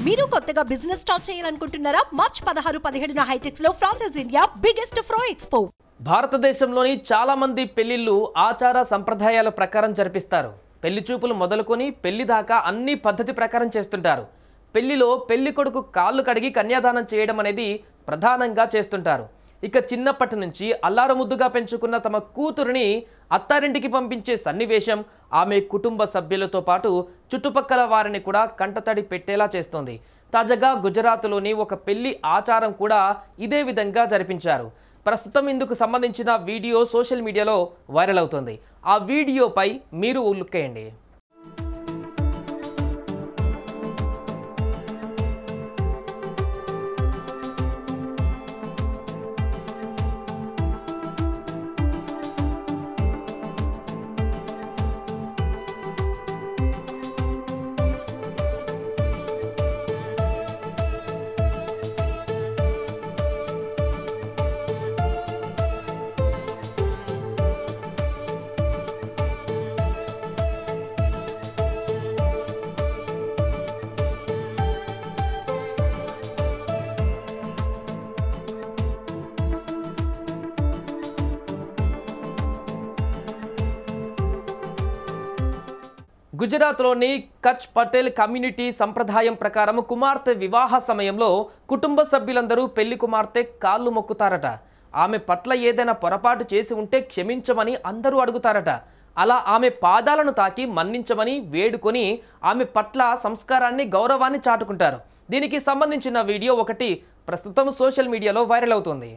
మీరు కొత్తగా business start చేయాలనుకుంటున్నారా? మార్చ్ 16-17 హైటెక్స్ లో ఫ్రాన్సెస్ ఇండియా బిగ్గెస్ట్ ఫ్రో ఎక్స్పో. భారతదేశంలోని చాలా మంది పెళ్లిళ్ళు ఆచార సంప్రదాయాల ప్రకారం జరిపిస్తారు. పెళ్లి చూపులు మొదలుకొని పెళ్లి దాకా అన్ని పద్ధతి ప్రకారం చేస్తుంటారు. పెళ్లిలో పెళ్లి కొడుకు కాళ్ళు కడిగి కన్యాదానం చేయడం అనేది ప్రధానంగా చేస్తుంటారు. ఇక చిన్నప్పటి నుంచి అల్లారు ముద్దుగా పెంచుకున్న తమ కూతురుని అత్తారింటికి పంపించే సన్నివేశం ఆమె కుటుంబ సభ్యులతో పాటు చుట్టుపక్కల వారిని కూడా కంటతడి పెట్టేలా చేస్తోంది. తాజాగా గుజరాత్లోని ఒక పెళ్లి ఆచారం కూడా ఇదే విధంగా జరిపించారు. ప్రస్తుతం ఇందుకు సంబంధించిన వీడియో సోషల్ మీడియాలో వైరల్ అవుతుంది. ఆ వీడియోపై మీరు లుక్కేయండి. గుజరాత్లోని కచ్ పటేల్ కమ్యూనిటీ సంప్రదాయం ప్రకారం కుమార్తె వివాహ సమయంలో కుటుంబ సభ్యులందరూ పెళ్లి కుమార్తె కాళ్ళు మొక్కుతారట. ఆమె పట్ల ఏదైనా పొరపాటు చేసి ఉంటే క్షమించమని అందరూ అడుగుతారట. అలా ఆమె పాదాలను తాకి మన్నించమని వేడుకొని ఆమె పట్ల సంస్కారాన్ని గౌరవాన్ని చాటుకుంటారు. దీనికి సంబంధించిన వీడియో ఒకటి ప్రస్తుతం సోషల్ మీడియాలో వైరల్ అవుతుంది.